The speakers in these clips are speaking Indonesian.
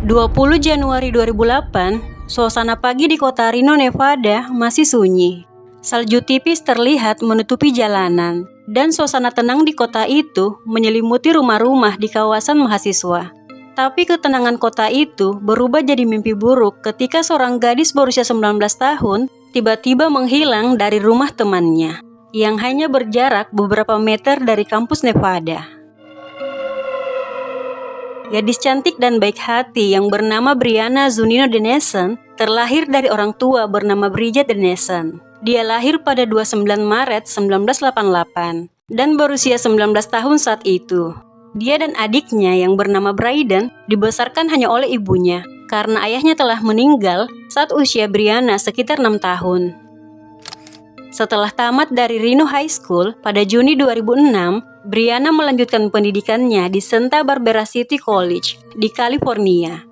20 Januari 2008, suasana pagi di kota Reno, Nevada masih sunyi. Salju tipis terlihat menutupi jalanan, dan suasana tenang di kota itu menyelimuti rumah-rumah di kawasan mahasiswa. Tapi ketenangan kota itu berubah jadi mimpi buruk ketika seorang gadis berusia 19 tahun tiba-tiba menghilang dari rumah temannya, yang hanya berjarak beberapa meter dari kampus Nevada. Gadis cantik dan baik hati yang bernama Brianna Zunino Denison terlahir dari orang tua bernama Bridget Denison. Dia lahir pada 29 Maret 1988 dan berusia 19 tahun saat itu. Dia dan adiknya yang bernama Brayden dibesarkan hanya oleh ibunya karena ayahnya telah meninggal saat usia Brianna sekitar 6 tahun. Setelah tamat dari Reno High School pada Juni 2006, Brianna melanjutkan pendidikannya di Santa Barbara City College di California.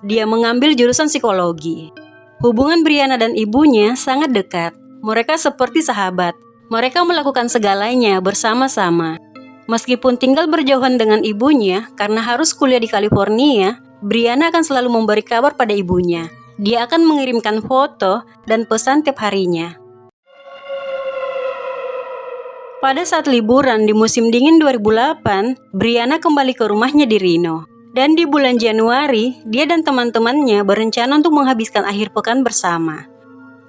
Dia mengambil jurusan psikologi. Hubungan Brianna dan ibunya sangat dekat. Mereka seperti sahabat. Mereka melakukan segalanya bersama-sama. Meskipun tinggal berjauhan dengan ibunya karena harus kuliah di California, Brianna akan selalu memberi kabar pada ibunya. Dia akan mengirimkan foto dan pesan tiap harinya. Pada saat liburan di musim dingin 2008, Brianna kembali ke rumahnya di Reno. Dan di bulan Januari, dia dan teman-temannya berencana untuk menghabiskan akhir pekan bersama.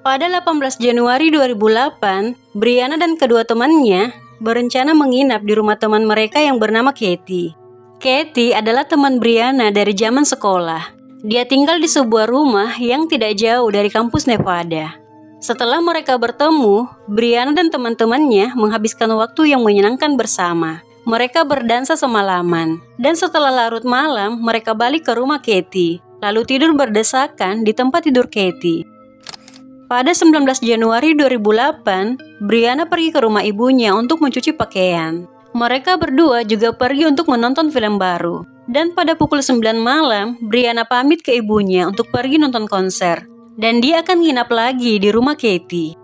Pada 18 Januari 2008, Brianna dan kedua temannya berencana menginap di rumah teman mereka yang bernama Katie. Katie adalah teman Brianna dari zaman sekolah. Dia tinggal di sebuah rumah yang tidak jauh dari kampus Nevada. Setelah mereka bertemu, Brianna dan teman-temannya menghabiskan waktu yang menyenangkan bersama. Mereka berdansa semalaman, dan setelah larut malam, mereka balik ke rumah Katie, lalu tidur berdesakan di tempat tidur Katie. Pada 19 Januari 2008, Brianna pergi ke rumah ibunya untuk mencuci pakaian. Mereka berdua juga pergi untuk menonton film baru. Dan pada pukul 9 malam, Brianna pamit ke ibunya untuk pergi nonton konser. Dan dia akan nginap lagi di rumah Katie.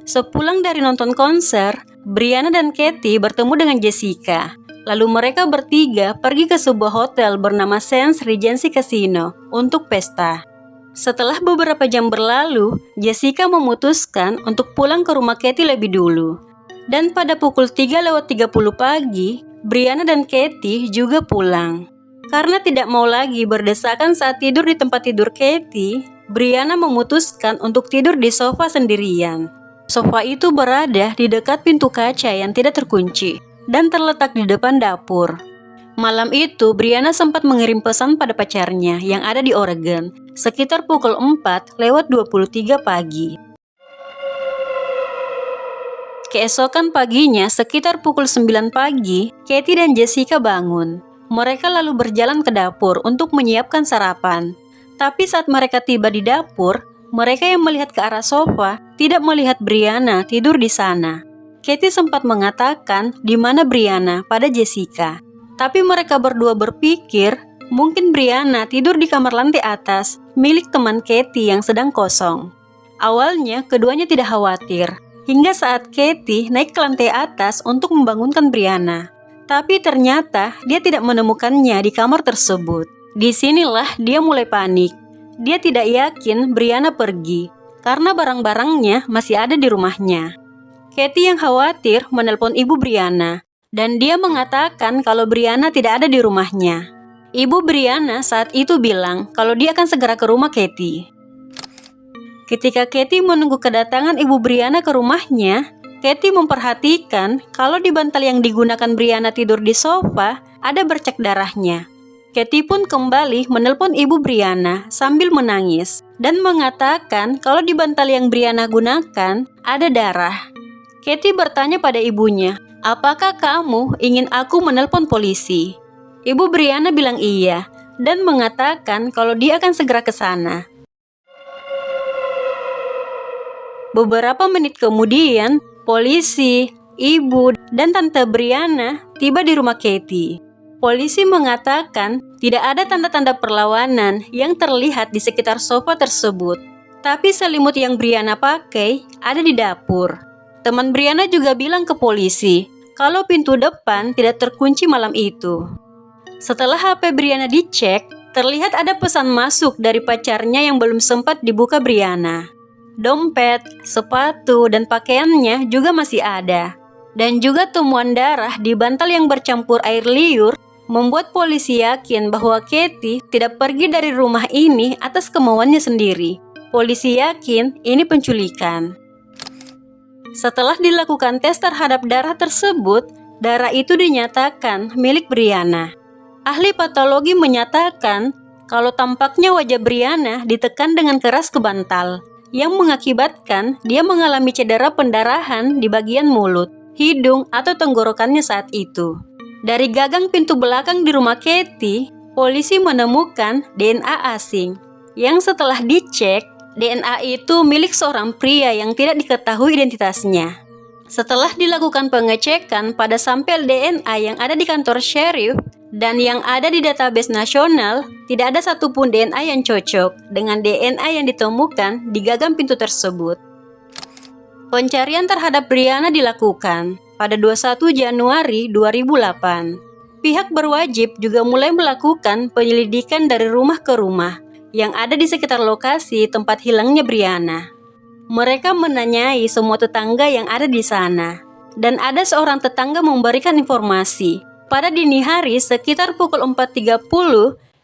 Sepulang dari nonton konser, Brianna dan Katie bertemu dengan Jessica. Lalu mereka bertiga pergi ke sebuah hotel bernama Sands Regency Casino untuk pesta. Setelah beberapa jam berlalu, Jessica memutuskan untuk pulang ke rumah Katie lebih dulu. Dan pada pukul 3:30 pagi, Brianna dan Katie juga pulang. Karena tidak mau lagi berdesakan saat tidur di tempat tidur Katie, Brianna memutuskan untuk tidur di sofa sendirian. Sofa itu berada di dekat pintu kaca yang tidak terkunci dan terletak di depan dapur. Malam itu, Brianna sempat mengirim pesan pada pacarnya yang ada di Oregon sekitar pukul 4:23 pagi. Keesokan paginya, sekitar pukul 9 pagi, Katie dan Jessica bangun. Mereka lalu berjalan ke dapur untuk menyiapkan sarapan. Tapi saat mereka tiba di dapur, mereka yang melihat ke arah sofa tidak melihat Brianna tidur di sana. Katie sempat mengatakan di mana Brianna pada Jessica. Tapi mereka berdua berpikir mungkin Brianna tidur di kamar lantai atas milik teman Katie yang sedang kosong. Awalnya keduanya tidak khawatir, hingga saat Katie naik ke lantai atas untuk membangunkan Brianna. Tapi ternyata dia tidak menemukannya di kamar tersebut. Disinilah dia mulai panik. Dia tidak yakin Brianna pergi, karena barang-barangnya masih ada di rumahnya. Katie yang khawatir menelpon ibu Brianna, dan dia mengatakan kalau Brianna tidak ada di rumahnya. Ibu Brianna saat itu bilang kalau dia akan segera ke rumah Katie. Ketika Katie menunggu kedatangan ibu Brianna ke rumahnya, Katie memperhatikan kalau di bantal yang digunakan Brianna tidur di sofa ada bercak darahnya. Katie pun kembali menelpon ibu Brianna sambil menangis dan mengatakan kalau di bantal yang Brianna gunakan ada darah. Katie bertanya pada ibunya, "Apakah kamu ingin aku menelpon polisi?" Ibu Brianna bilang iya dan mengatakan kalau dia akan segera ke sana. Beberapa menit kemudian, polisi, ibu, dan tante Brianna tiba di rumah Katie. Polisi mengatakan tidak ada tanda-tanda perlawanan yang terlihat di sekitar sofa tersebut. Tapi selimut yang Brianna pakai ada di dapur. Teman Brianna juga bilang ke polisi kalau pintu depan tidak terkunci malam itu. Setelah HP Brianna dicek, Terlihat ada pesan masuk dari pacarnya yang belum sempat dibuka Brianna. Dompet, sepatu, dan pakaiannya juga masih ada. Dan juga temuan darah di bantal yang bercampur air liur membuat polisi yakin bahwa Katie tidak pergi dari rumah ini atas kemauannya sendiri. Polisi yakin ini penculikan. Setelah dilakukan tes terhadap darah tersebut, darah itu dinyatakan milik Brianna. Ahli patologi menyatakan kalau tampaknya wajah Brianna ditekan dengan keras ke bantal, yang mengakibatkan dia mengalami cedera pendarahan di bagian mulut, hidung, atau tenggorokannya saat itu. Dari gagang pintu belakang di rumah Katie, polisi menemukan DNA asing, yang setelah dicek, DNA itu milik seorang pria yang tidak diketahui identitasnya. Setelah dilakukan pengecekan pada sampel DNA yang ada di kantor sheriff dan yang ada di database nasional, tidak ada satupun DNA yang cocok dengan DNA yang ditemukan di gagang pintu tersebut. Pencarian terhadap Brianna dilakukan pada 21 Januari 2008. Pihak berwajib juga mulai melakukan penyelidikan dari rumah ke rumah yang ada di sekitar lokasi tempat hilangnya Brianna. Mereka menanyai semua tetangga yang ada di sana, dan ada seorang tetangga memberikan informasi. Pada dini hari sekitar pukul 4.30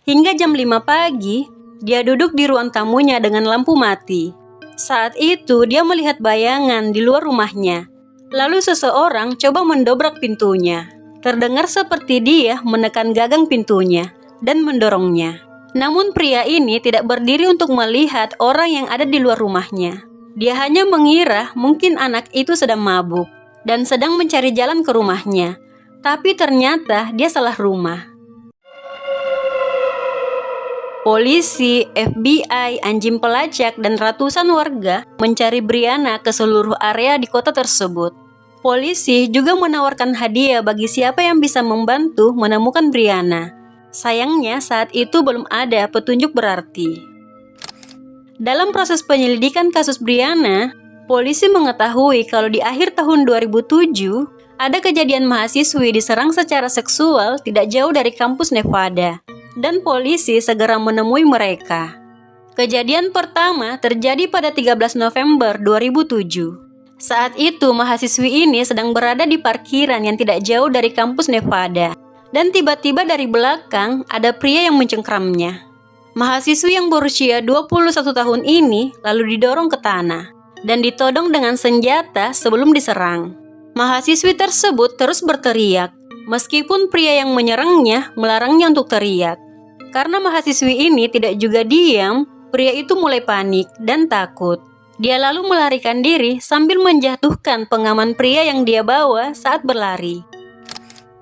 hingga jam 5 pagi, dia duduk di ruang tamunya dengan lampu mati. Saat itu dia melihat bayangan di luar rumahnya. Lalu seseorang coba mendobrak pintunya. Terdengar seperti dia menekan gagang pintunya dan mendorongnya. Namun pria ini tidak berdiri untuk melihat orang yang ada di luar rumahnya. Dia hanya mengira mungkin anak itu sedang mabuk dan sedang mencari jalan ke rumahnya. Tapi ternyata dia salah rumah. Polisi, FBI, anjing pelacak, dan ratusan warga mencari Brianna ke seluruh area di kota tersebut. Polisi juga menawarkan hadiah bagi siapa yang bisa membantu menemukan Brianna. Sayangnya saat itu belum ada petunjuk berarti. Dalam proses penyelidikan kasus Brianna, polisi mengetahui kalau di akhir tahun 2007, ada kejadian mahasiswi diserang secara seksual tidak jauh dari kampus Nevada, dan polisi segera menemui mereka. Kejadian pertama terjadi pada 13 November 2007. Saat itu mahasiswi ini sedang berada di parkiran yang tidak jauh dari kampus Nevada, dan tiba-tiba dari belakang ada pria yang mencengkramnya. Mahasiswi yang berusia 21 tahun ini lalu didorong ke tanah dan ditodong dengan senjata sebelum diserang. Mahasiswi tersebut terus berteriak, meskipun pria yang menyerangnya melarangnya untuk teriak. Karena mahasiswi ini tidak juga diam, pria itu mulai panik dan takut. Dia lalu melarikan diri sambil menjatuhkan pengaman pria yang dia bawa saat berlari.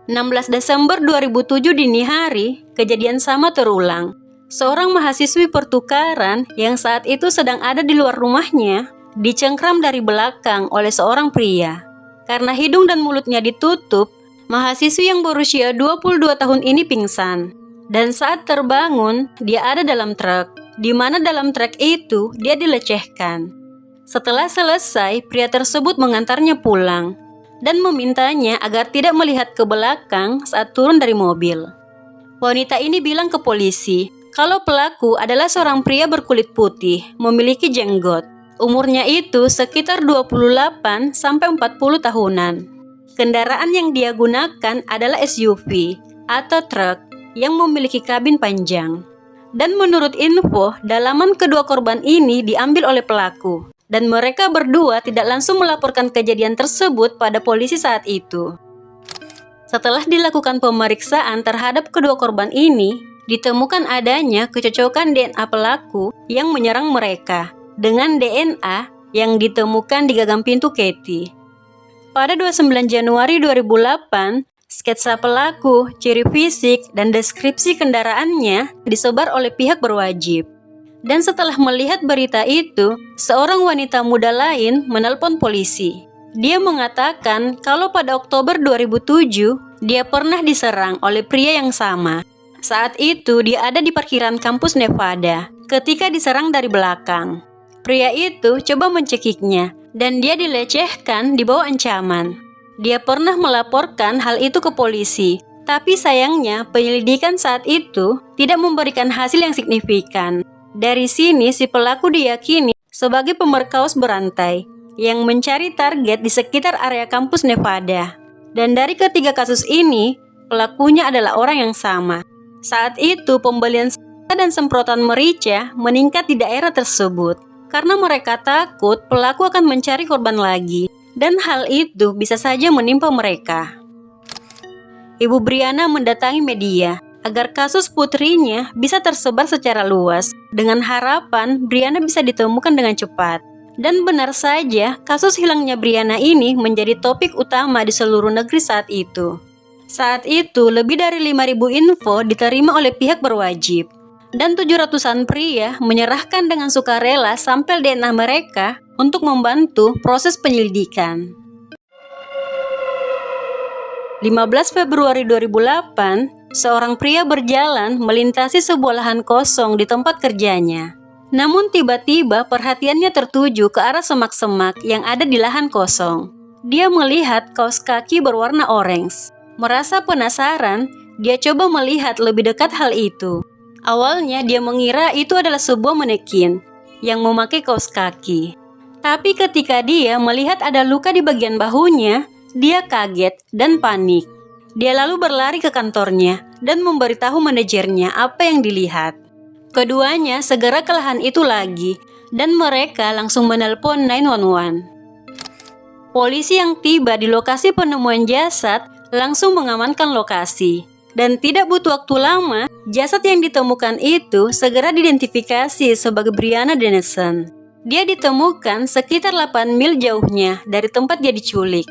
16 Desember 2007 dini hari, kejadian sama terulang. Seorang mahasiswi pertukaran yang saat itu sedang ada di luar rumahnya dicengkram dari belakang oleh seorang pria. Karena hidung dan mulutnya ditutup, mahasiswi yang berusia 22 tahun ini pingsan. Dan saat terbangun, dia ada dalam truk, di mana dalam truk itu dia dilecehkan. Setelah selesai, pria tersebut mengantarnya pulang dan memintanya agar tidak melihat ke belakang saat turun dari mobil. Wanita ini bilang ke polisi kalau pelaku adalah seorang pria berkulit putih, memiliki jenggot. Umurnya itu sekitar 28 sampai 40 tahunan. Kendaraan yang dia gunakan adalah SUV atau truk yang memiliki kabin panjang. Dan menurut info, dalaman kedua korban ini diambil oleh pelaku. Dan mereka berdua tidak langsung melaporkan kejadian tersebut pada polisi saat itu. Setelah dilakukan pemeriksaan terhadap kedua korban ini, ditemukan adanya kecocokan DNA pelaku yang menyerang mereka dengan DNA yang ditemukan di gagang pintu Katie. Pada 29 Januari 2008, sketsa pelaku, ciri fisik, dan deskripsi kendaraannya disebar oleh pihak berwajib. Dan setelah melihat berita itu, seorang wanita muda lain menelpon polisi. Dia mengatakan kalau pada Oktober 2007, dia pernah diserang oleh pria yang sama. Saat itu dia ada di parkiran kampus Nevada ketika diserang dari belakang. Pria itu coba mencekiknya dan dia dilecehkan di bawah ancaman. Dia pernah melaporkan hal itu ke polisi, Tapi sayangnya, penyelidikan saat itu tidak memberikan hasil yang signifikan. Dari sini, si pelaku diyakini sebagai pemerkaus berantai yang mencari target di sekitar area kampus Nevada. Dan dari ketiga kasus ini, pelakunya adalah orang yang sama. Saat itu, pembelian senjata dan semprotan merica meningkat di daerah tersebut karena mereka takut pelaku akan mencari korban lagi, dan hal itu bisa saja menimpa mereka. Ibu Brianna mendatangi media agar kasus putrinya bisa tersebar secara luas dengan harapan Brianna bisa ditemukan dengan cepat. Dan benar saja, kasus hilangnya Brianna ini menjadi topik utama di seluruh negeri saat itu. Saat itu, lebih dari 5.000 info diterima oleh pihak berwajib, dan 700-an pria menyerahkan dengan sukarela sampel DNA mereka untuk membantu proses penyelidikan. 15 Februari 2008, seorang pria berjalan melintasi sebuah lahan kosong di tempat kerjanya. Namun tiba-tiba perhatiannya tertuju ke arah semak-semak yang ada di lahan kosong. Dia melihat kaos kaki berwarna orange. Merasa penasaran, dia coba melihat lebih dekat hal itu. Awalnya dia mengira itu adalah sebuah manekin yang memakai kaos kaki. Tapi ketika dia melihat ada luka di bagian bahunya, dia kaget dan panik. Dia lalu berlari ke kantornya dan memberitahu manajernya apa yang dilihat. Keduanya segera ke lahan itu lagi dan mereka langsung menelpon 911. Polisi yang tiba di lokasi penemuan jasad langsung mengamankan lokasi. Dan tidak butuh waktu lama, jasad yang ditemukan itu segera diidentifikasi sebagai Brianna Dennison. Dia ditemukan sekitar 8 mil jauhnya dari tempat dia diculik.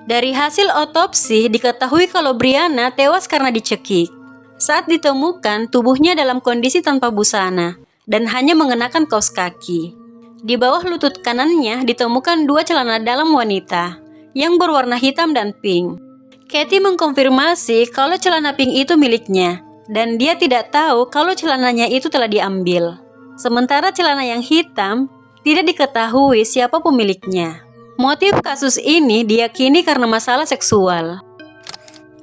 Dari hasil otopsi diketahui kalau Brianna tewas karena dicekik. Saat ditemukan, tubuhnya dalam kondisi tanpa busana dan hanya mengenakan kaos kaki. Di bawah lutut kanannya ditemukan 2 celana dalam wanita yang berwarna hitam dan pink. Katie mengkonfirmasi kalau celana pink itu miliknya dan dia tidak tahu kalau celananya itu telah diambil. Sementara celana yang hitam tidak diketahui siapa pemiliknya. Motif kasus ini diyakini karena masalah seksual.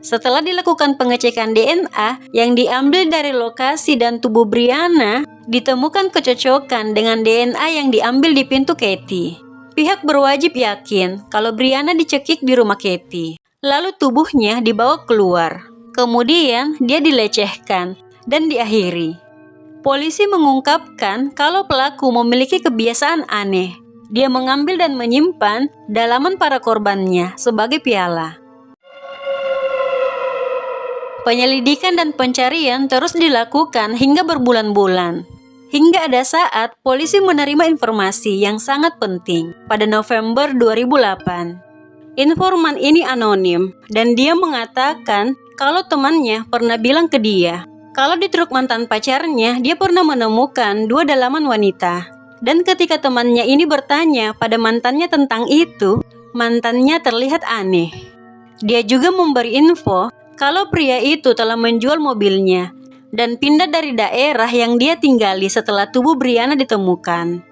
Setelah dilakukan pengecekan DNA yang diambil dari lokasi dan tubuh Brianna, ditemukan kecocokan dengan DNA yang diambil di pintu Katie. Pihak berwajib yakin kalau Brianna dicekik di rumah Katie. Lalu tubuhnya dibawa keluar. Kemudian dia dilecehkan dan diakhiri. Polisi mengungkapkan kalau pelaku memiliki kebiasaan aneh. Dia mengambil dan menyimpan dalaman para korbannya sebagai piala. Penyelidikan dan pencarian terus dilakukan hingga berbulan-bulan. Hingga ada saat polisi menerima informasi yang sangat penting pada November 2008. Informan ini anonim dan dia mengatakan kalau temannya pernah bilang ke dia kalau di truk mantan pacarnya dia pernah menemukan 2 dalaman wanita. Dan ketika temannya ini bertanya pada mantannya tentang itu, mantannya terlihat aneh. Dia juga memberi info kalau pria itu telah menjual mobilnya dan pindah dari daerah yang dia tinggali setelah tubuh Brianna ditemukan.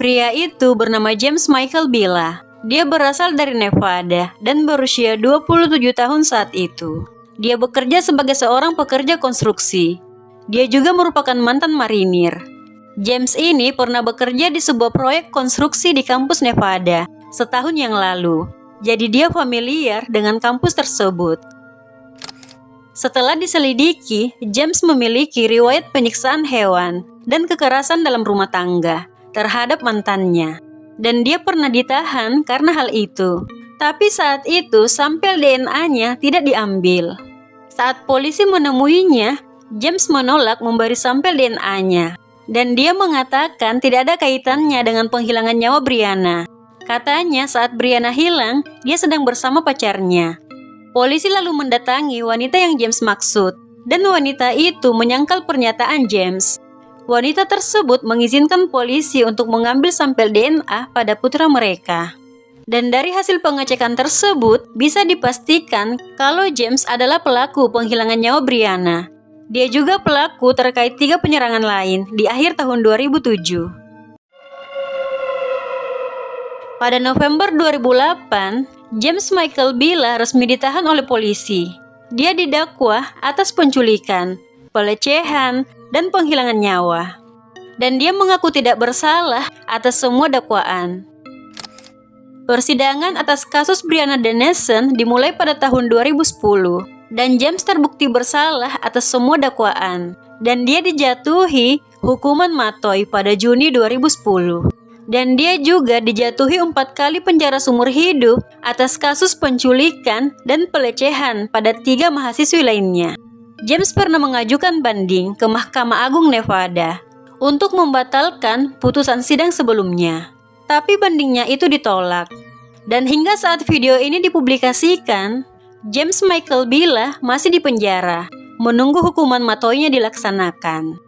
Pria itu bernama James Michael Bila. Dia berasal dari Nevada dan berusia 27 tahun saat itu. Dia bekerja sebagai seorang pekerja konstruksi. Dia juga merupakan mantan marinir. James ini pernah bekerja di sebuah proyek konstruksi di kampus Nevada setahun yang lalu. Jadi dia familiar dengan kampus tersebut. Setelah diselidiki, James memiliki riwayat penyiksaan hewan dan kekerasan dalam rumah tangga terhadap mantannya. Dan dia pernah ditahan karena hal itu. Tapi saat itu sampel DNA-nya tidak diambil. Saat polisi menemuinya, James menolak memberi sampel DNA. Dan dia mengatakan tidak ada kaitannya dengan penghilangan nyawa Brianna. Katanya saat Brianna hilang, dia sedang bersama pacarnya. Polisi lalu mendatangi wanita yang James maksud, dan wanita itu menyangkal pernyataan James. Wanita tersebut mengizinkan polisi untuk mengambil sampel DNA pada putra mereka. Dan dari hasil pengecekan tersebut, bisa dipastikan kalau James adalah pelaku penghilangan nyawa Brianna. Dia juga pelaku terkait 3 penyerangan lain di akhir tahun 2007. Pada November 2008, James Michael Bila resmi ditahan oleh polisi. Dia didakwa atas penculikan, pelecehan, dan penghilangan nyawa. Dan dia mengaku tidak bersalah atas semua dakwaan. Persidangan atas kasus Brianna Denison dimulai pada tahun 2010 dan James terbukti bersalah atas semua dakwaan dan dia dijatuhi hukuman matoi pada Juni 2010. Dan dia juga dijatuhi 4 kali penjara seumur hidup atas kasus penculikan dan pelecehan pada 3 mahasiswi lainnya. James pernah mengajukan banding ke Mahkamah Agung Nevada untuk membatalkan putusan sidang sebelumnya. Tapi bandingnya itu ditolak. Dan hingga saat video ini dipublikasikan, James Michael Bila masih di penjara, menunggu hukuman matoinya dilaksanakan.